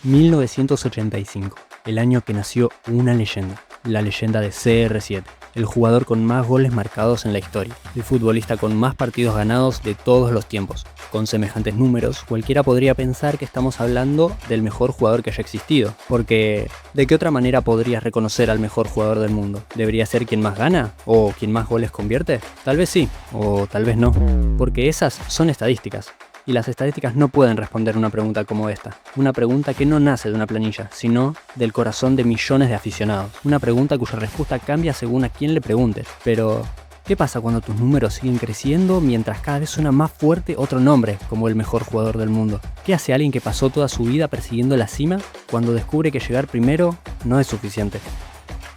1985, el año que nació una leyenda, la leyenda de CR7, el jugador con más goles marcados en la historia, el futbolista con más partidos ganados de todos los tiempos. Con semejantes números, cualquiera podría pensar que estamos hablando del mejor jugador que haya existido, porque ¿de qué otra manera podrías reconocer al mejor jugador del mundo? ¿Debería ser quien más gana? ¿O quien más goles convierte? Tal vez sí, o tal vez no, porque esas son estadísticas. Y las estadísticas no pueden responder una pregunta como esta. Una pregunta que no nace de una planilla, sino del corazón de millones de aficionados. Una pregunta cuya respuesta cambia según a quién le preguntes. Pero, ¿qué pasa cuando tus números siguen creciendo mientras cada vez suena más fuerte otro nombre como el mejor jugador del mundo? ¿Qué hace alguien que pasó toda su vida persiguiendo la cima cuando descubre que llegar primero no es suficiente?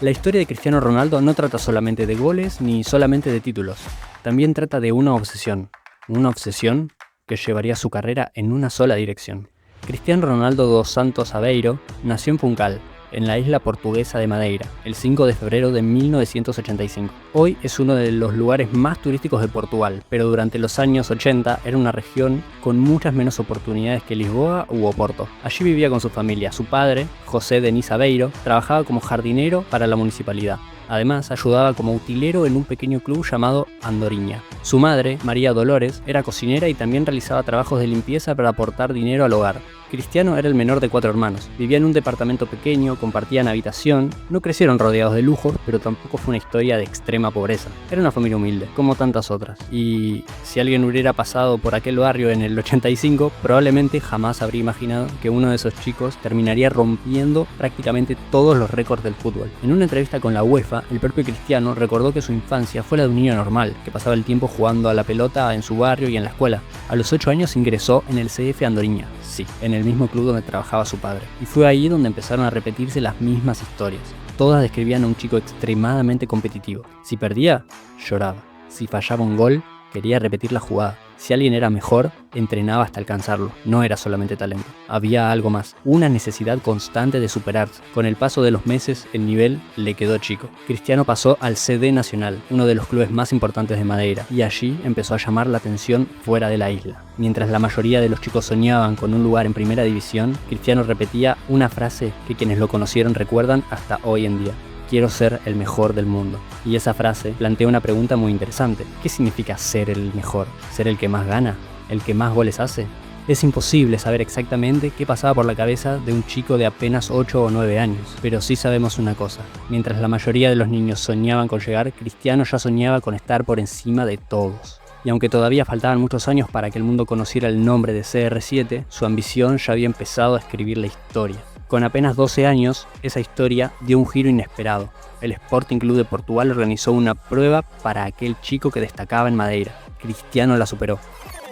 La historia de Cristiano Ronaldo no trata solamente de goles ni solamente de títulos. También trata de una obsesión. Una obsesión que llevaría su carrera en una sola dirección. Cristiano Ronaldo dos Santos Aveiro nació en Funchal, en la isla portuguesa de Madeira, el 5 de febrero de 1985. Hoy es uno de los lugares más turísticos de Portugal, pero durante los años 80 era una región con muchas menos oportunidades que Lisboa u Oporto. Allí vivía con su familia. Su padre, José Denis Aveiro, trabajaba como jardinero para la municipalidad. Además, ayudaba como utilero en un pequeño club llamado Andorinha. Su madre, María Dolores, era cocinera y también realizaba trabajos de limpieza para aportar dinero al hogar. Cristiano era el menor de 4 hermanos. Vivía en un departamento pequeño, compartían habitación, no crecieron rodeados de lujos, pero tampoco fue una historia de extrema pobreza. Era una familia humilde, como tantas otras. Y si alguien hubiera pasado por aquel barrio en el 85, probablemente jamás habría imaginado que uno de esos chicos terminaría rompiendo prácticamente todos los récords del fútbol. En una entrevista con la UEFA, el propio Cristiano recordó que su infancia fue la de un niño normal, que pasaba el tiempo jugando a la pelota en su barrio y en la escuela. A los 8 años ingresó en el CF Andorinha, sí, en el mismo club donde trabajaba su padre. Y fue ahí donde empezaron a repetirse las mismas historias. Todas describían a un chico extremadamente competitivo. Si perdía, lloraba. Si fallaba un gol, quería repetir la jugada. Si alguien era mejor, entrenaba hasta alcanzarlo. No era solamente talento. Había algo más. Una necesidad constante de superarse. Con el paso de los meses, el nivel le quedó chico. Cristiano pasó al CD Nacional, uno de los clubes más importantes de Madeira, y allí empezó a llamar la atención fuera de la isla. Mientras la mayoría de los chicos soñaban con un lugar en primera división, Cristiano repetía una frase que quienes lo conocieron recuerdan hasta hoy en día. Quiero ser el mejor del mundo. Y esa frase plantea una pregunta muy interesante. ¿Qué significa ser el mejor? ¿Ser el que más gana? ¿El que más goles hace? Es imposible saber exactamente qué pasaba por la cabeza de un chico de apenas 8 o 9 años, pero sí sabemos una cosa. Mientras la mayoría de los niños soñaban con llegar, Cristiano ya soñaba con estar por encima de todos. Y aunque todavía faltaban muchos años para que el mundo conociera el nombre de CR7, su ambición ya había empezado a escribir la historia. Con apenas 12 años, esa historia dio un giro inesperado. El Sporting Club de Portugal organizó una prueba para aquel chico que destacaba en Madeira. Cristiano la superó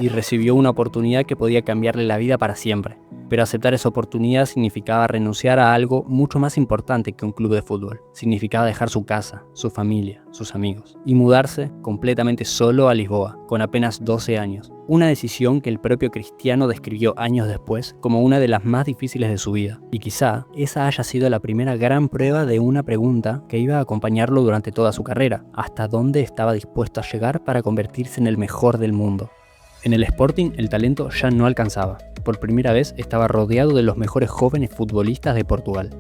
y recibió una oportunidad que podía cambiarle la vida para siempre. Pero aceptar esa oportunidad significaba renunciar a algo mucho más importante que un club de fútbol. Significaba dejar su casa, su familia, sus amigos y mudarse completamente solo a Lisboa, con apenas 12 años. Una decisión que el propio Cristiano describió años después como una de las más difíciles de su vida. Y quizá esa haya sido la primera gran prueba de una pregunta que iba a acompañarlo durante toda su carrera. ¿Hasta dónde estaba dispuesto a llegar para convertirse en el mejor del mundo? En el Sporting el talento ya no alcanzaba. Por primera vez estaba rodeado de los mejores jóvenes futbolistas de Portugal.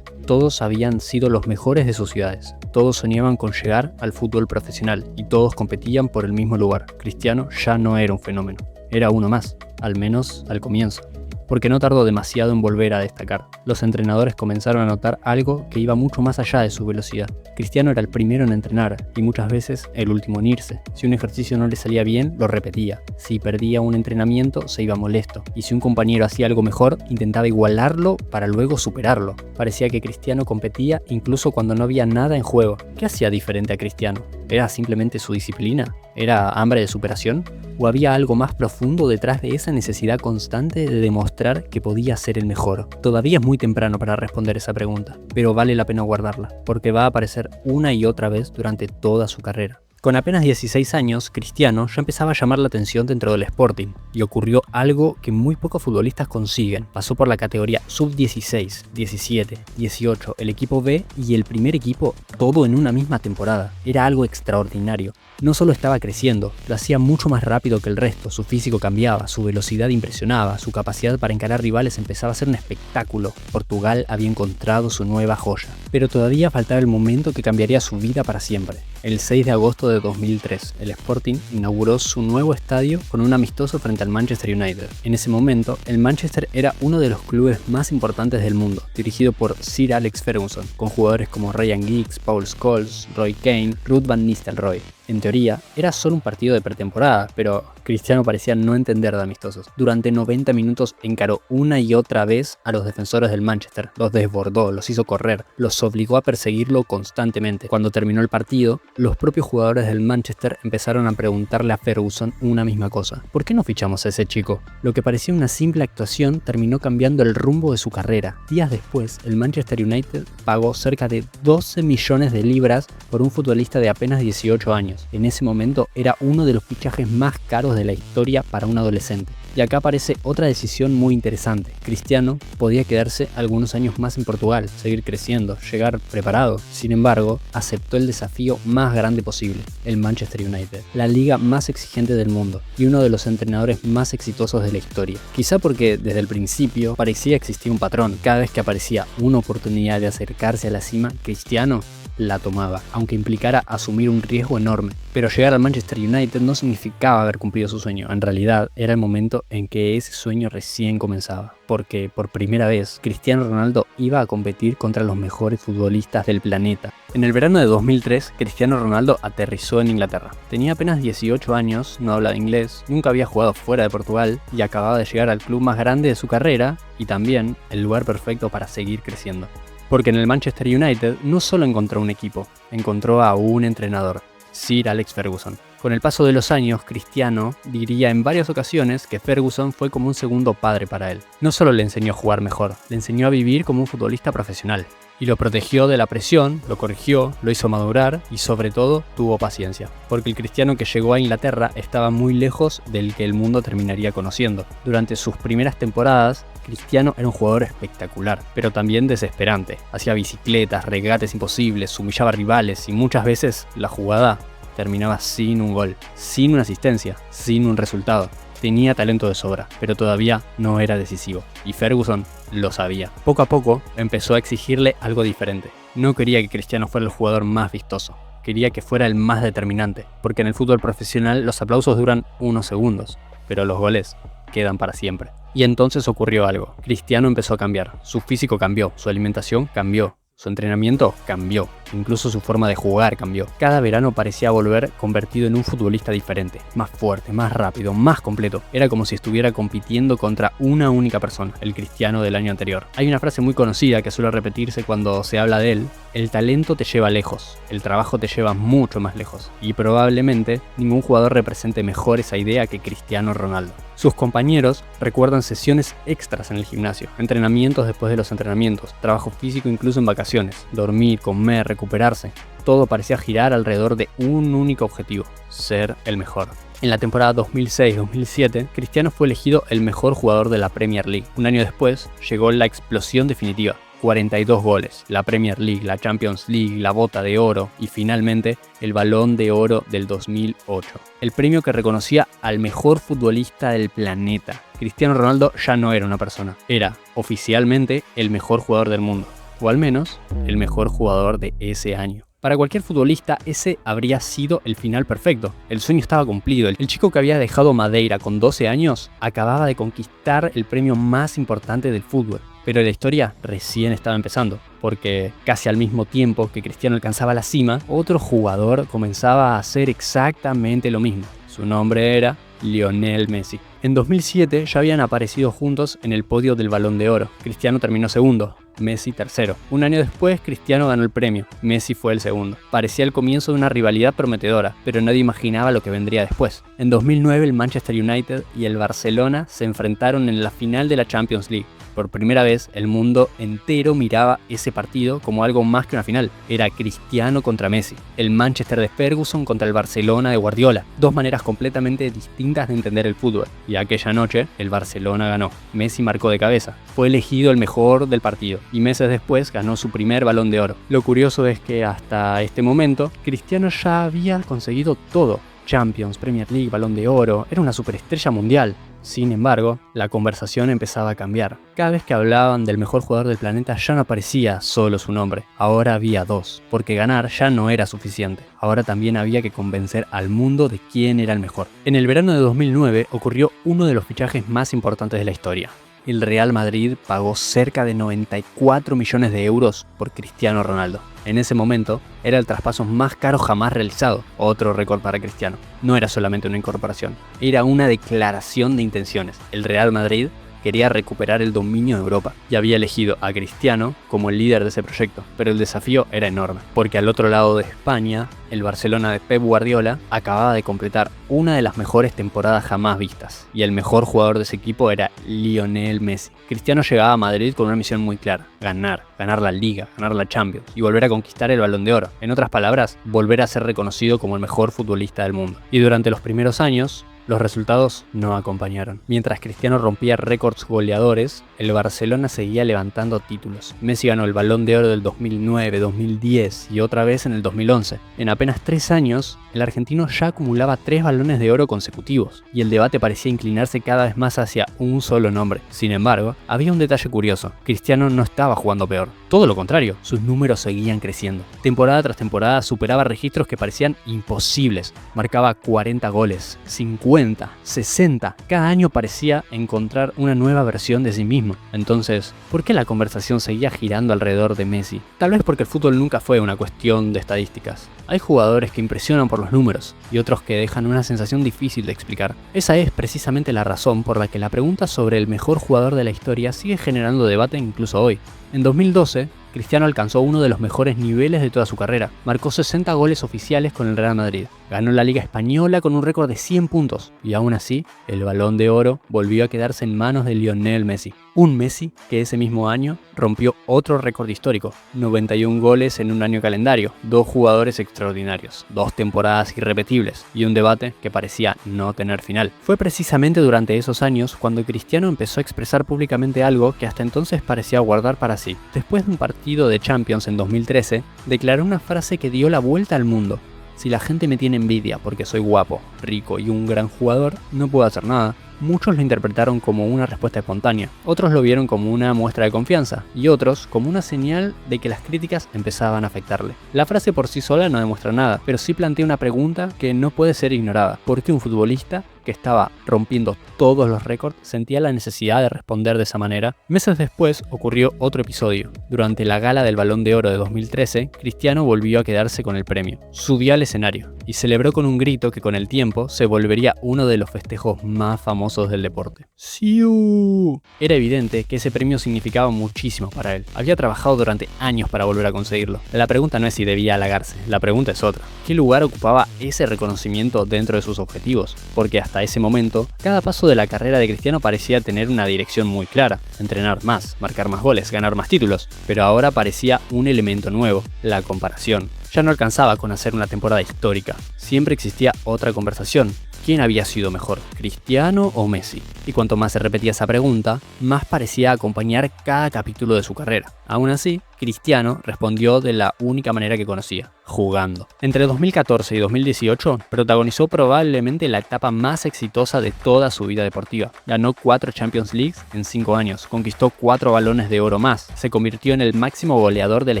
Todos habían sido los mejores de sus ciudades. Todos soñaban con llegar al fútbol profesional y todos competían por el mismo lugar. Cristiano ya no era un fenómeno. Era uno más, al menos al comienzo. Porque no tardó demasiado en volver a destacar. Los entrenadores comenzaron a notar algo que iba mucho más allá de su velocidad. Cristiano era el primero en entrenar y muchas veces el último en irse. Si un ejercicio no le salía bien, lo repetía. Si perdía un entrenamiento, se iba molesto. Y si un compañero hacía algo mejor, intentaba igualarlo para luego superarlo. Parecía que Cristiano competía incluso cuando no había nada en juego. ¿Qué hacía diferente a Cristiano? ¿Era simplemente su disciplina? ¿Era hambre de superación? ¿O había algo más profundo detrás de esa necesidad constante de demostrar que podía ser el mejor? Todavía es muy temprano para responder esa pregunta, pero vale la pena guardarla, porque va a aparecer una y otra vez durante toda su carrera. Con apenas 16 años, Cristiano ya empezaba a llamar la atención dentro del Sporting, y ocurrió algo que muy pocos futbolistas consiguen. Pasó por la categoría sub-16, 17, 18, el equipo B y el primer equipo, todo en una misma temporada. Era algo extraordinario. No solo estaba creciendo, lo hacía mucho más rápido que el resto, su físico cambiaba, su velocidad impresionaba, su capacidad para encarar rivales empezaba a ser un espectáculo. Portugal había encontrado su nueva joya. Pero todavía faltaba el momento que cambiaría su vida para siempre. El 6 de agosto de 2003, el Sporting inauguró su nuevo estadio con un amistoso frente al Manchester United. En ese momento, el Manchester era uno de los clubes más importantes del mundo, dirigido por Sir Alex Ferguson, con jugadores como Ryan Giggs, Paul Scholes, Roy Keane, Ruud van Nistelrooy. En teoría, era solo un partido de pretemporada, pero Cristiano parecía no entender de amistosos. Durante 90 minutos encaró una y otra vez a los defensores del Manchester, los desbordó, los hizo correr, los obligó a perseguirlo constantemente. Cuando terminó el partido, los propios jugadores del Manchester empezaron a preguntarle a Ferguson una misma cosa: ¿por qué no fichamos a ese chico? Lo que parecía una simple actuación terminó cambiando el rumbo de su carrera. Días después, el Manchester United pagó cerca de 12 millones de libras por un futbolista de apenas 18 años. En ese momento era uno de los fichajes más caros de la historia para un adolescente. Y acá aparece otra decisión muy interesante. Cristiano podía quedarse algunos años más en Portugal, seguir creciendo, llegar preparado. Sin embargo, aceptó el desafío más grande posible, el Manchester United, la liga más exigente del mundo y uno de los entrenadores más exitosos de la historia. Quizá porque desde el principio parecía existir un patrón. Cada vez que aparecía una oportunidad de acercarse a la cima, Cristiano la tomaba, aunque implicara asumir un riesgo enorme. Pero llegar al Manchester United no significaba haber cumplido su sueño. En realidad, era el momento en que ese sueño recién comenzaba, porque por primera vez Cristiano Ronaldo iba a competir contra los mejores futbolistas del planeta. En el verano de 2003, Cristiano Ronaldo aterrizó en Inglaterra. Tenía apenas 18 años, no hablaba inglés, nunca había jugado fuera de Portugal y acababa de llegar al club más grande de su carrera y también el lugar perfecto para seguir creciendo. Porque en el Manchester United no solo encontró un equipo, encontró a un entrenador, Sir Alex Ferguson. Con el paso de los años, Cristiano diría en varias ocasiones que Ferguson fue como un segundo padre para él. No solo le enseñó a jugar mejor, le enseñó a vivir como un futbolista profesional. Y lo protegió de la presión, lo corrigió, lo hizo madurar y sobre todo tuvo paciencia. Porque el Cristiano que llegó a Inglaterra estaba muy lejos del que el mundo terminaría conociendo. Durante sus primeras temporadas, Cristiano era un jugador espectacular, pero también desesperante. Hacía bicicletas, regates imposibles, humillaba a rivales y muchas veces la jugada terminaba sin un gol, sin una asistencia, sin un resultado. Tenía talento de sobra, pero todavía no era decisivo, y Ferguson lo sabía. Poco a poco empezó a exigirle algo diferente. No quería que Cristiano fuera el jugador más vistoso, quería que fuera el más determinante, porque en el fútbol profesional los aplausos duran unos segundos, pero los goles quedan para siempre. Y entonces ocurrió algo. Cristiano empezó a cambiar, su físico cambió, su alimentación cambió, su entrenamiento cambió, incluso su forma de jugar cambió. Cada verano parecía volver convertido en un futbolista diferente, más fuerte, más rápido, más completo. Era como si estuviera compitiendo contra una única persona, el Cristiano del año anterior. Hay una frase muy conocida que suele repetirse cuando se habla de él: el talento te lleva lejos, el trabajo te lleva mucho más lejos. Y probablemente ningún jugador represente mejor esa idea que Cristiano Ronaldo. Sus compañeros recuerdan sesiones extras en el gimnasio, entrenamientos después de los entrenamientos, trabajo físico incluso en vacaciones, dormir, comer, recuperarse. Todo parecía girar alrededor de un único objetivo: ser el mejor. En la temporada 2006-2007, Cristiano fue elegido el mejor jugador de la Premier League. Un año después, llegó la explosión definitiva. 42 goles, la Premier League, la Champions League, la Bota de Oro y finalmente el Balón de Oro del 2008. El premio que reconocía al mejor futbolista del planeta. Cristiano Ronaldo ya no era una persona, era oficialmente el mejor jugador del mundo, o al menos el mejor jugador de ese año. Para cualquier futbolista ese habría sido el final perfecto. El sueño estaba cumplido. El chico que había dejado Madeira con 12 años acababa de conquistar el premio más importante del fútbol. Pero la historia recién estaba empezando, porque casi al mismo tiempo que Cristiano alcanzaba la cima, otro jugador comenzaba a hacer exactamente lo mismo. Su nombre era Lionel Messi. En 2007 ya habían aparecido juntos en el podio del Balón de Oro. Cristiano terminó segundo, Messi tercero. Un año después, Cristiano ganó el premio, Messi fue el segundo. Parecía el comienzo de una rivalidad prometedora, pero nadie imaginaba lo que vendría después. En 2009 el Manchester United y el Barcelona se enfrentaron en la final de la Champions League. Por primera vez, el mundo entero miraba ese partido como algo más que una final. Era Cristiano contra Messi, el Manchester de Ferguson contra el Barcelona de Guardiola. Dos maneras completamente distintas de entender el fútbol. Y aquella noche, el Barcelona ganó. Messi marcó de cabeza. Fue elegido el mejor del partido. Y meses después ganó su primer Balón de Oro. Lo curioso es que hasta este momento, Cristiano ya había conseguido todo. Champions, Premier League, Balón de Oro, era una superestrella mundial. Sin embargo, la conversación empezaba a cambiar. Cada vez que hablaban del mejor jugador del planeta ya no aparecía solo su nombre. Ahora había dos, porque ganar ya no era suficiente. Ahora también había que convencer al mundo de quién era el mejor. En el verano de 2009 ocurrió uno de los fichajes más importantes de la historia. El Real Madrid pagó cerca de 94 millones de euros por Cristiano Ronaldo. En ese momento, era el traspaso más caro jamás realizado, otro récord para Cristiano. No era solamente una incorporación, era una declaración de intenciones. El Real Madrid quería recuperar el dominio de Europa y había elegido a Cristiano como el líder de ese proyecto, pero el desafío era enorme, porque al otro lado de España, el Barcelona de Pep Guardiola acababa de completar una de las mejores temporadas jamás vistas, y el mejor jugador de ese equipo era Lionel Messi. Cristiano llegaba a Madrid con una misión muy clara: ganar la Liga, ganar la Champions y volver a conquistar el Balón de Oro. En otras palabras, volver a ser reconocido como el mejor futbolista del mundo. Y durante los primeros años, los resultados no acompañaron. Mientras Cristiano rompía récords goleadores, el Barcelona seguía levantando títulos. Messi ganó el Balón de Oro del 2009, 2010 y otra vez en el 2011. En apenas 3 años, el argentino ya acumulaba 3 Balones de Oro consecutivos, y el debate parecía inclinarse cada vez más hacia un solo nombre. Sin embargo, había un detalle curioso: Cristiano no estaba jugando peor. Todo lo contrario, sus números seguían creciendo. Temporada tras temporada superaba registros que parecían imposibles. Marcaba 40 goles, 50, 60. Cada año parecía encontrar una nueva versión de sí mismo. Entonces, ¿por qué la conversación seguía girando alrededor de Messi? Tal vez porque el fútbol nunca fue una cuestión de estadísticas. Hay jugadores que impresionan por los números y otros que dejan una sensación difícil de explicar. Esa es precisamente la razón por la que la pregunta sobre el mejor jugador de la historia sigue generando debate incluso hoy. En 2012, Cristiano alcanzó uno de los mejores niveles de toda su carrera. Marcó 60 goles oficiales con el Real Madrid. Ganó la Liga Española con un récord de 100 puntos. Y aún así, el Balón de Oro volvió a quedarse en manos de Lionel Messi. Un Messi que ese mismo año rompió otro récord histórico: 91 goles en un año calendario. 2 jugadores extraordinarios, 2 temporadas irrepetibles y un debate que parecía no tener final. Fue precisamente durante esos años cuando Cristiano empezó a expresar públicamente algo que hasta entonces parecía guardar para sí. Después de un partido de Champions en 2013, declaró una frase que dio la vuelta al mundo: si la gente me tiene envidia porque soy guapo, rico y un gran jugador, no puedo hacer nada. Muchos lo interpretaron como una respuesta espontánea, otros lo vieron como una muestra de confianza y otros como una señal de que las críticas empezaban a afectarle. La frase por sí sola no demuestra nada, pero sí plantea una pregunta que no puede ser ignorada: ¿por qué un futbolista que estaba rompiendo todos los récords sentía la necesidad de responder de esa manera? Meses después ocurrió otro episodio. Durante la gala del Balón de Oro de 2013, Cristiano volvió a quedarse con el premio. Subió al escenario y celebró con un grito que con el tiempo se volvería uno de los festejos más famosos del deporte. ¡Siu! Era evidente que ese premio significaba muchísimo para él. Había trabajado durante años para volver a conseguirlo. La pregunta no es si debía halagarse, la pregunta es otra: ¿qué lugar ocupaba ese reconocimiento dentro de sus objetivos? Porque hasta ese momento, cada paso de la carrera de Cristiano parecía tener una dirección muy clara: entrenar más, marcar más goles, ganar más títulos. Pero ahora parecía un elemento nuevo: la comparación. Ya no alcanzaba con hacer una temporada histórica. Siempre existía otra conversación: ¿quién había sido mejor, Cristiano o Messi? Y cuanto más se repetía esa pregunta, más parecía acompañar cada capítulo de su carrera. Aún así, Cristiano respondió de la única manera que conocía: jugando. Entre 2014 y 2018 protagonizó probablemente la etapa más exitosa de toda su vida deportiva. Ganó 4 Champions League en 5 años, conquistó 4 Balones de Oro más, se convirtió en el máximo goleador de la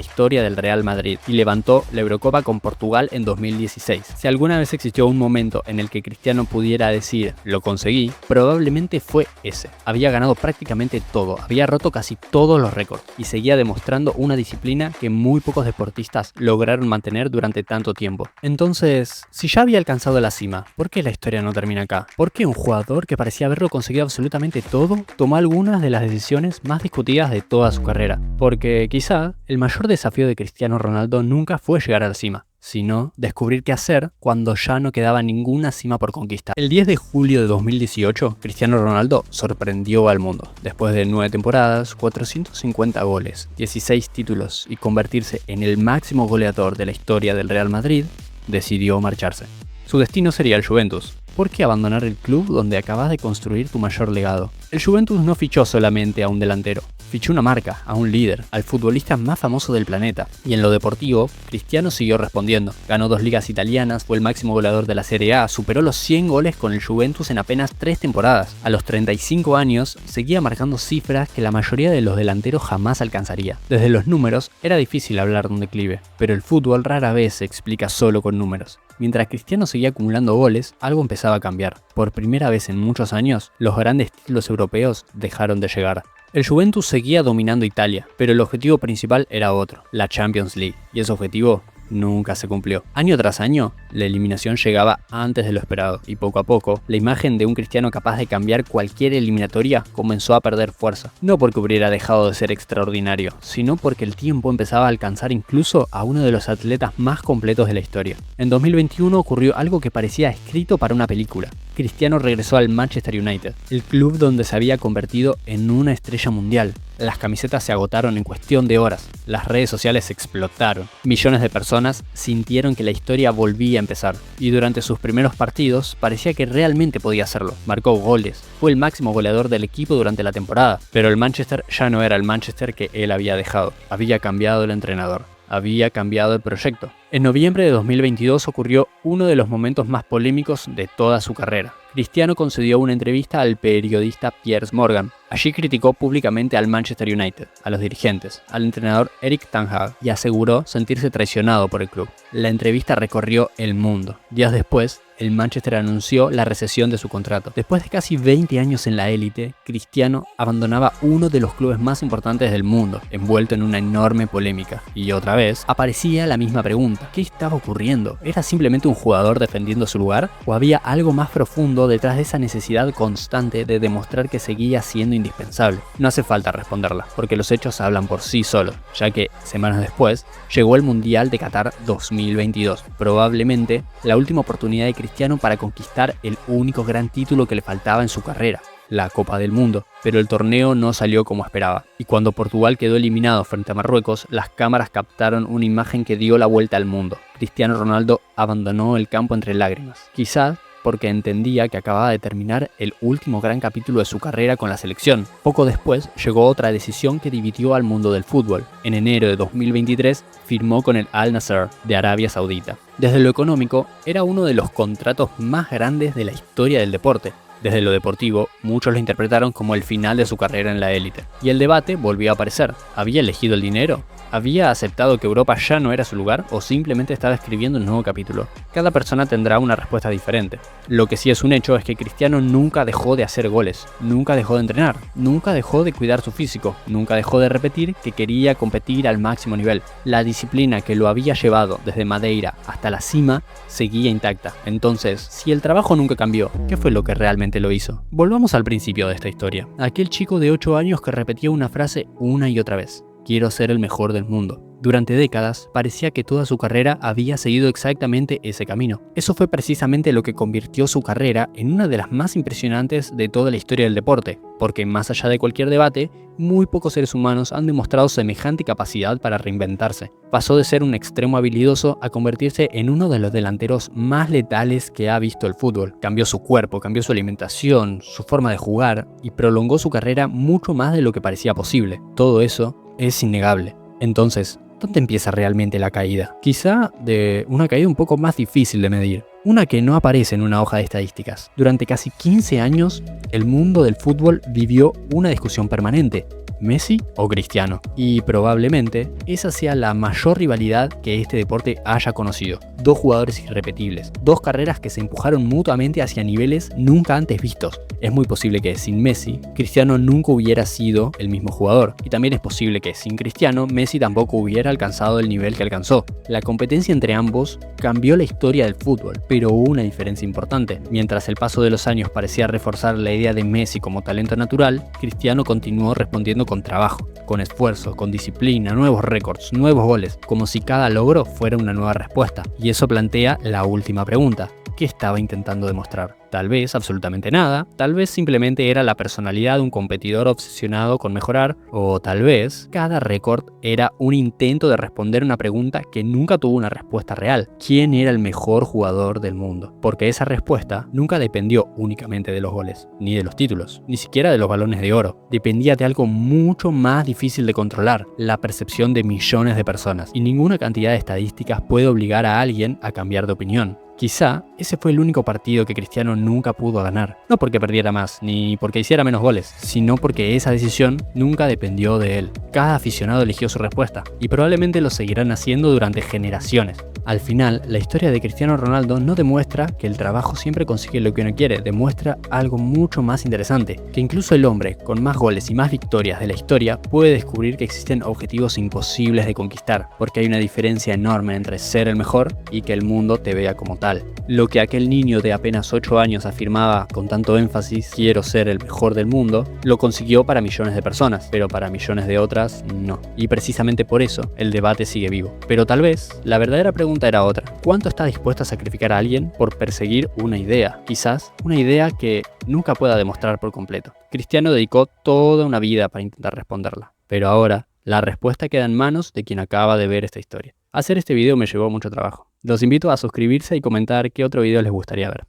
historia del Real Madrid y levantó la Eurocopa con Portugal en 2016. Si alguna vez existió un momento en el que Cristiano pudiera decir "lo conseguí", probablemente fue ese. Había ganado prácticamente todo, había roto casi todos los récords y seguía demostrando una disciplina que muy pocos deportistas lograron mantener durante tanto tiempo. Entonces, si ya había alcanzado la cima, ¿por qué la historia no termina acá? ¿Por qué un jugador que parecía haberlo conseguido absolutamente todo tomó algunas de las decisiones más discutidas de toda su carrera? Porque quizá el mayor desafío de Cristiano Ronaldo nunca fue llegar a la cima, sino descubrir qué hacer cuando ya no quedaba ninguna cima por conquistar. El 10 de julio de 2018, Cristiano Ronaldo sorprendió al mundo. Después de 9 temporadas, 450 goles, 16 títulos y convertirse en el máximo goleador de la historia del Real Madrid, decidió marcharse. Su destino sería el Juventus. ¿Por qué abandonar el club donde acabas de construir tu mayor legado? El Juventus no fichó solamente a un delantero, fichó una marca, a un líder, al futbolista más famoso del planeta. Y en lo deportivo, Cristiano siguió respondiendo. Ganó 2 ligas italianas, fue el máximo goleador de la Serie A, superó los 100 goles con el Juventus en apenas 3 temporadas. A los 35 años, seguía marcando cifras que la mayoría de los delanteros jamás alcanzaría. Desde los números, era difícil hablar de un declive, pero el fútbol rara vez se explica solo con números. Mientras Cristiano seguía acumulando goles, algo empezaba a cambiar. Por primera vez en muchos años, los grandes títulos europeos dejaron de llegar. El Juventus seguía dominando Italia, pero el objetivo principal era otro, la Champions League, y ese objetivo nunca se cumplió. Año tras año, la eliminación llegaba antes de lo esperado, y poco a poco, la imagen de un Cristiano capaz de cambiar cualquier eliminatoria comenzó a perder fuerza. No porque hubiera dejado de ser extraordinario, sino porque el tiempo empezaba a alcanzar incluso a uno de los atletas más completos de la historia. En 2021 ocurrió algo que parecía escrito para una película. Cristiano regresó al Manchester United, el club donde se había convertido en una estrella mundial. Las camisetas se agotaron en cuestión de horas, las redes sociales explotaron, millones de personas sintieron que la historia volvía a empezar, y durante sus primeros partidos parecía que realmente podía hacerlo. Marcó goles, fue el máximo goleador del equipo durante la temporada, pero el Manchester ya no era el Manchester que él había dejado, había cambiado el entrenador, había cambiado el proyecto. En noviembre de 2022 ocurrió uno de los momentos más polémicos de toda su carrera. Cristiano concedió una entrevista al periodista Piers Morgan. Allí criticó públicamente al Manchester United, a los dirigentes, al entrenador Erik ten Hag y aseguró sentirse traicionado por el club. La entrevista recorrió el mundo. Días después, el Manchester anunció la rescisión de su contrato. Después de casi 20 años en la élite, Cristiano abandonaba uno de los clubes más importantes del mundo, envuelto en una enorme polémica. Y otra vez, aparecía la misma pregunta. ¿Qué estaba ocurriendo? ¿Era simplemente un jugador defendiendo su lugar? ¿O había algo más profundo detrás de esa necesidad constante de demostrar que seguía siendo indispensable? No hace falta responderla, porque los hechos hablan por sí solos, ya que, semanas después, llegó el Mundial de Qatar 2022, probablemente la última oportunidad de Cristiano para conquistar el único gran título que le faltaba en su carrera, la Copa del Mundo, pero el torneo no salió como esperaba, y cuando Portugal quedó eliminado frente a Marruecos, las cámaras captaron una imagen que dio la vuelta al mundo. Cristiano Ronaldo abandonó el campo entre lágrimas, quizás porque entendía que acababa de terminar el último gran capítulo de su carrera con la selección. Poco después llegó otra decisión que dividió al mundo del fútbol. En enero de 2023 firmó con el Al Nassr de Arabia Saudita. Desde lo económico, era uno de los contratos más grandes de la historia del deporte. Desde lo deportivo, muchos lo interpretaron como el final de su carrera en la élite. Y el debate volvió a aparecer. ¿Había elegido el dinero? ¿Había aceptado que Europa ya no era su lugar o simplemente estaba escribiendo un nuevo capítulo? Cada persona tendrá una respuesta diferente. Lo que sí es un hecho es que Cristiano nunca dejó de hacer goles, nunca dejó de entrenar, nunca dejó de cuidar su físico, nunca dejó de repetir que quería competir al máximo nivel. La disciplina que lo había llevado desde Madeira hasta la cima seguía intacta. Entonces, si el trabajo nunca cambió, ¿qué fue lo que realmente lo hizo? Volvamos al principio de esta historia. Aquel chico de 8 años que repetía una frase una y otra vez. Quiero ser el mejor del mundo. Durante décadas, parecía que toda su carrera había seguido exactamente ese camino. Eso fue precisamente lo que convirtió su carrera en una de las más impresionantes de toda la historia del deporte, porque más allá de cualquier debate, muy pocos seres humanos han demostrado semejante capacidad para reinventarse. Pasó de ser un extremo habilidoso a convertirse en uno de los delanteros más letales que ha visto el fútbol. Cambió su cuerpo, cambió su alimentación, su forma de jugar y prolongó su carrera mucho más de lo que parecía posible. Todo eso es innegable. Entonces, ¿dónde empieza realmente la caída? Quizá de una caída un poco más difícil de medir. Una que no aparece en una hoja de estadísticas. Durante casi 15 años, el mundo del fútbol vivió una discusión permanente. ¿Messi o Cristiano? Y probablemente esa sea la mayor rivalidad que este deporte haya conocido. Dos jugadores irrepetibles, dos carreras que se empujaron mutuamente hacia niveles nunca antes vistos. Es muy posible que sin Messi, Cristiano nunca hubiera sido el mismo jugador. Y también es posible que sin Cristiano, Messi tampoco hubiera alcanzado el nivel que alcanzó. La competencia entre ambos cambió la historia del fútbol, pero hubo una diferencia importante. Mientras el paso de los años parecía reforzar la idea de Messi como talento natural, Cristiano continuó respondiendo con trabajo, con esfuerzo, con disciplina, nuevos récords, nuevos goles, como si cada logro fuera una nueva respuesta. Y eso plantea la última pregunta. ¿Qué estaba intentando demostrar? Tal vez absolutamente nada, tal vez simplemente era la personalidad de un competidor obsesionado con mejorar, o tal vez cada récord era un intento de responder una pregunta que nunca tuvo una respuesta real. ¿Quién era el mejor jugador del mundo? Porque esa respuesta nunca dependió únicamente de los goles, ni de los títulos, ni siquiera de los balones de oro. Dependía de algo mucho más difícil de controlar, la percepción de millones de personas. Y ninguna cantidad de estadísticas puede obligar a alguien a cambiar de opinión. Quizá ese fue el único partido que Cristiano nunca pudo ganar, no porque perdiera más, ni porque hiciera menos goles, sino porque esa decisión nunca dependió de él. Cada aficionado eligió su respuesta, y probablemente lo seguirán haciendo durante generaciones. Al final, la historia de Cristiano Ronaldo no demuestra que el trabajo siempre consigue lo que uno quiere, demuestra algo mucho más interesante, que incluso el hombre con más goles y más victorias de la historia puede descubrir que existen objetivos imposibles de conquistar, porque hay una diferencia enorme entre ser el mejor y que el mundo te vea como tal. Lo que aquel niño de apenas 8 años afirmaba con tanto énfasis, quiero ser el mejor del mundo, lo consiguió para millones de personas, pero para millones de otras no. Y precisamente por eso el debate sigue vivo. Pero tal vez la verdadera pregunta era otra. ¿Cuánto está dispuesto a sacrificar a alguien por perseguir una idea? Quizás una idea que nunca pueda demostrar por completo. Cristiano dedicó toda una vida para intentar responderla. Pero ahora la respuesta queda en manos de quien acaba de ver esta historia. Hacer este video me llevó mucho trabajo. Los invito a suscribirse y comentar qué otro video les gustaría ver.